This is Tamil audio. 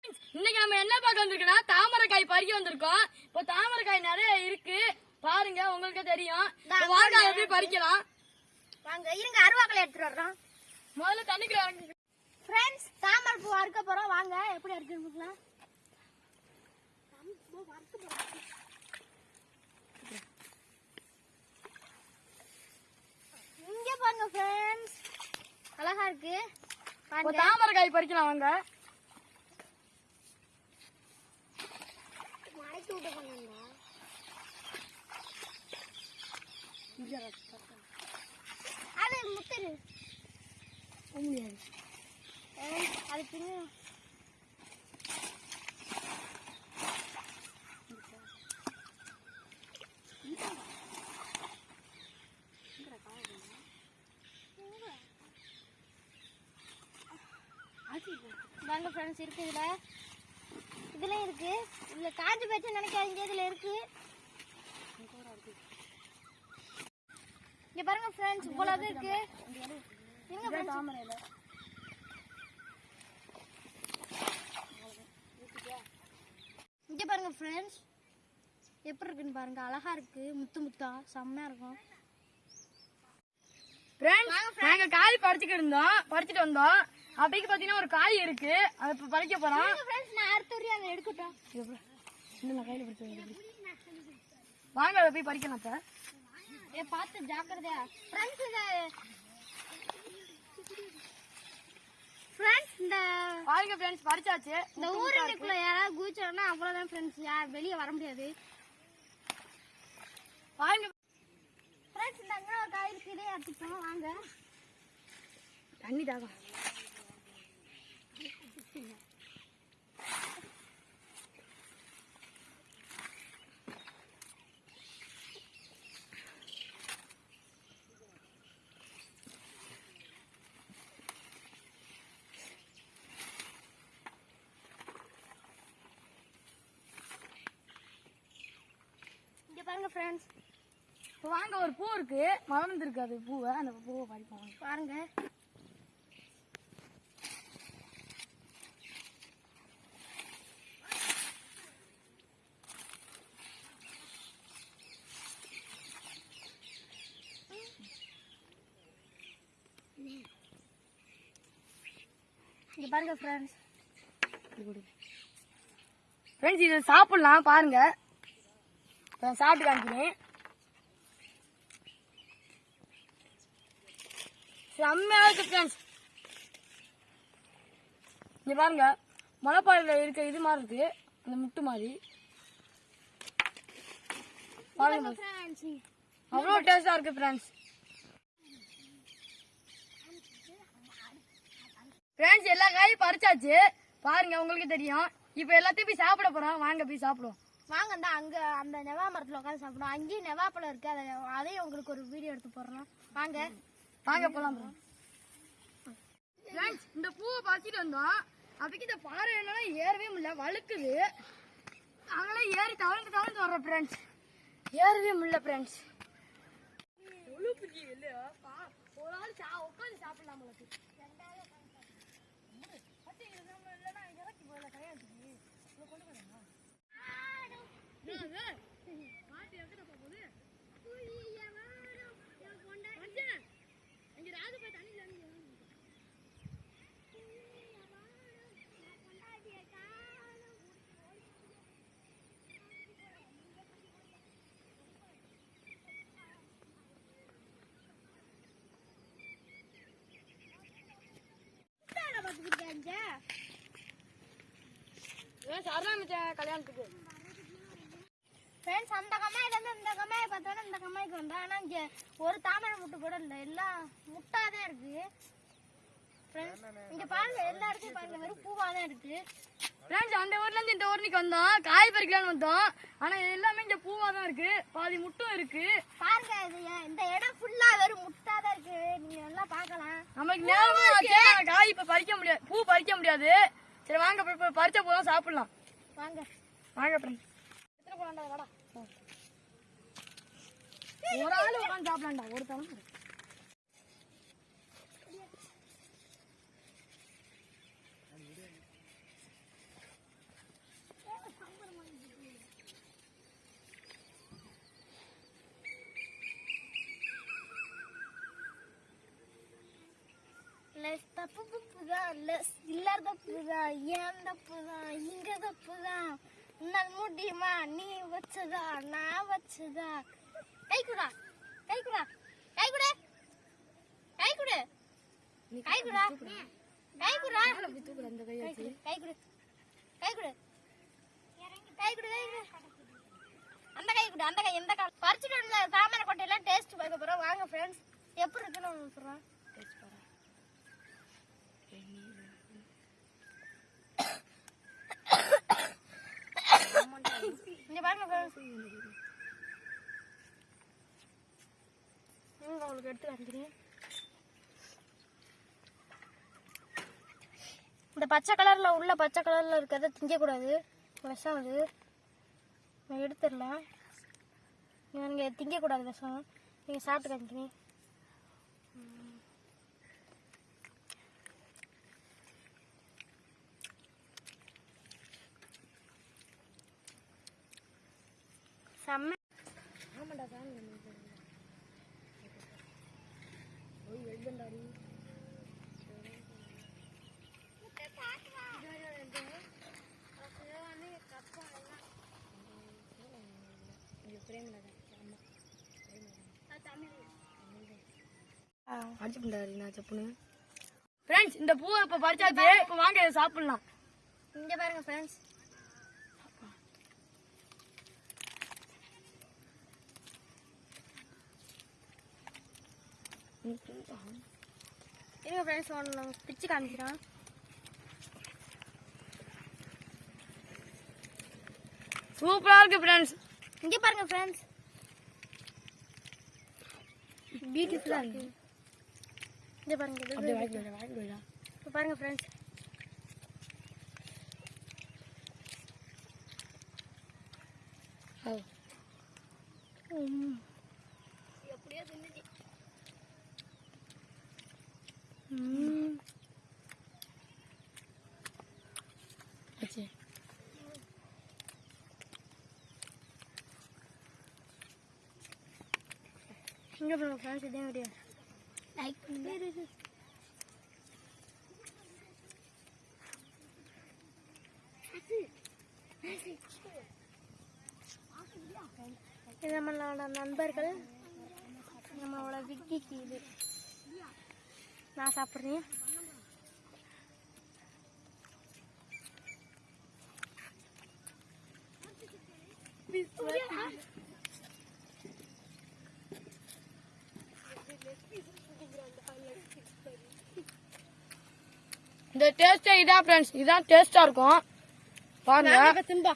இன்னைக்கு நம்ம என்ன பார்க்க வந்திருக்கோம்னா தாமரைக்காய் பறிக்க வந்திருக்கோம். இப்போ தாமரைக்காய் நிறைய இருக்கு பாருங்க, உங்களுக்கு தெரியும். வாங்க எப்படி பறிக்கலாம் வாங்க. இருங்க, அருவாக்களை எடுத்துட்டு வர்றோம். முதல்ல தண்ணிக்கு இறங்கி ஃப்ரெண்ட்ஸ், தாமரை பூ அறுக்க போறோம். வாங்க எப்படி அறுக்குன்னு பார்க்கலாம். இங்க பாருங்க ஃப்ரெண்ட்ஸ், அழகா இருக்கு. தாமரைக்காய் பறிக்கலாம் வாங்க. அது முத்திரு அது பின்ன வாங்க ஃப்ரெண்ட்ஸ், இருக்கு. இதுல இருக்கு. இதுல காஞ்சி போச்சு நினைக்காதீங்க, இதுல இருக்கு. இங்க பாருங்க ஃப்ரெண்ட்ஸ், இவ்வளவு இருக்கு. இங்க பாருங்க ஃப்ரெண்ட்ஸ், எப்படி இருக்குன்னு பாருங்க. அழகா இருக்கு, முத்து முத்தா செம்மையா இருக்கும். நாங்க காய் பறிச்சுட்டு வந்தோம். அப்படிக்கு பாத்தீங்கன்னா ஒரு காய் இருக்கு, அதை இப்ப பறிக்க போறோம். நான் அடுத்த வரையும் அதை எடுக்கட்டும். கையில பிடிச்சது வாங்க, அதை போய் பறிக்கலாம். பார்த்து ஜாக்கிரதையா ஃப்ரெண்ட்ஸ். இந்த பாருங்க ஃப்ரெண்ட்ஸ், பறிச்சாச்சு. இந்த ஊருக்குள்ள யாராவது குதிச்சாங்கன்னா அவ்வளவுதான் ஃப்ரெண்ட்ஸ், வெளியே வர முடியாது. பாருங்க ஃப்ரெண்ட்ஸ், இந்த அங்க காய் இருக்குது, எடுத்துப்போம் வாங்க. தண்ணி தாகம். பாருங்க ஃப்ரெண்ட்ஸ், வாங்க. ஒரு பூ இருக்கு, மலர்ந்து இருக்கு. அது பூவை, அந்த பூவை பறிப்போம் பாருங்க. இங்க பாருங்க ஃப்ரெண்ட்ஸ், இதை சாப்பிடலாம். பாருங்க, சாப்பிட்டு காமிக்கிறேன். செம்மையா இருக்கு ஃப்ரெண்ட்ஸ். இங்க பாருங்க, முளைப்பாறையில இருக்க இது மாதிரி இருக்கு, அந்த முட்டு மாதிரி. பாருங்க, அவ்வளோ டேஸ்டா இருக்கு ஃப்ரெண்ட்ஸ். எல்லா காயும் பறிச்சாச்சு பாருங்க, உங்களுக்கு தெரியும். இப்ப எல்லாத்தையும் போய் சாப்பிட போறோம். வாங்க போய் சாப்பிடுவோம். வாங்க. அங்க அந்த நெவா மரத்துல உட்காந்து சாப்பிடுவோம். அங்கேயும் நெவாப்பழம் இருக்கு, அதையும் உங்களுக்கு ஒரு வீடியோ எடுத்து போடுறோம். வாங்க வாங்க போலாம். இந்த பூவை பறிச்சிட்டு வந்தோம். அப்படி இந்த பாறை என்னன்னா ஏறவே முடியல, வழுக்குது. அங்கெல்லாம் ஏறி தவழ்ந்து வர்றோம் ஃப்ரெண்ட்ஸ், ஏறவே முடியல ஃப்ரெண்ட்ஸ். ஒரு ஆள் உட்காந்து சாப்பிடலாம். உங்களுக்கு கல்யாணத்துக்கு ஃப்ரெண்ட்ஸ், அந்த கம்மாயில இருந்து இந்த கம்மாயை பார்த்தோன்னா இந்த கம்மாய்க்கு வந்தோம். ஆனா இங்க ஒரு தாமரை முட்டு கூட இல்லை, எல்லாம் முட்டாதான் இருக்கு. இங்க பாருங்க, எல்லா இடத்தையும் பாருங்க, வெறும் பூவாதான் இருக்கு. ஃப்ரெண்ட்ஸ், அந்த ஊர்ல இருந்து இந்த ஊருக்கு வந்தோம், காய் பறிக்கலாம்னு வந்தோம். ஆனா எல்லாமே இங்க பூவாதான் இருக்கு, பாதி முட்டும் இருக்கு. பாருங்க, இந்த இடம் ஃபுல்லா வெறும் முட்டாதான் இருக்கு. நீங்க எல்லாம் பார்க்கலாம். நமக்கு நேரம் காய் இப்ப பறிக்க முடியாது, பூ பறிக்க முடியாது. சரி வாங்க, பறிச்ச போதும் சாப்பிடலாம். வாங்க வாங்க ஃப்ரெண்ட்ஸ், எத்தனை போலாண்டா வாடா. ஒரு ஆள் உட்காந்து சாப்பிடலாம்டா, ஒரு தரம். இல்ல தப்புதான், ஏன் தப்புதான், இங்க தப்புதான். உன்னால் முடியுமா, நீ வச்சதா நான் வச்சதா. கை குடா, கை குடா, கை குடு, கை குடு, கை குடா, கை குடா, கை குடு, கை குடு, கை குடு, கை குடு, அந்த கை குடு, அந்த கை எந்த கை பறிச்சுட்டு வந்த தாமரை கொட்டையெல்லாம் டேஸ்ட் பார்க்க போறோம். வாங்க ஃப்ரெண்ட்ஸ், எப்படி இருக்குன்னு சொல்றேன். இங்க பாருங்க ஃப்ரெண்ட்ஸ், உங்களுக்கு எடுத்து காமிக்கிறேன். இந்த பச்சை கலர்ல உள்ள பச்சை கலர்ல இருக்கிறத திங்கக்கூடாது, விஷம் அது. நான் எடுத்துடலாம். நீங்கள் திங்கக்கூடாது விஷம், நீங்கள் சாப்பிட்டு காமிக்கிறேன். செம்ம. ஆமாண்டா ஃபேன் ஃப்ரெண்ட்ஸ், இந்த பூவை இப்ப பறிச்சாச்சு. இப்ப வாங்க இதை சாப்பிடலாம். இங்க பாருங்க ஃப்ரெண்ட்ஸ், இருங்க ஃப்ரெண்ட்ஸ், ஒன்று பிச்சு காமிக்கிறோம். சூப்பரா இருக்கு ஃப்ரெண்ட்ஸ். இங்க பாருங்க ஃப்ரெண்ட்ஸ், பியூட்டிஃபுல்லா இருக்கு. இங்க பாருங்க, அப்படியே வாங்கிடுடா. இப்போ பாருங்க ஃப்ரெண்ட்ஸ், எப்படியோ தின்னுச்சு. இங்க பாருங்க ஃப்ரெண்ட்ஸ், இதே வீடியோ லைக் பண்ணுங்க. இது நம்மளோட நண்பர்கள், நம்மளோட விக்கிக்கு. இது நான் சாப்பிட்றேன். இந்த டேஸ்டே இதான் ஃப்ரெண்ட்ஸ், இதான் டேஸ்டா இருக்கும். பாருங்க, தின்பா.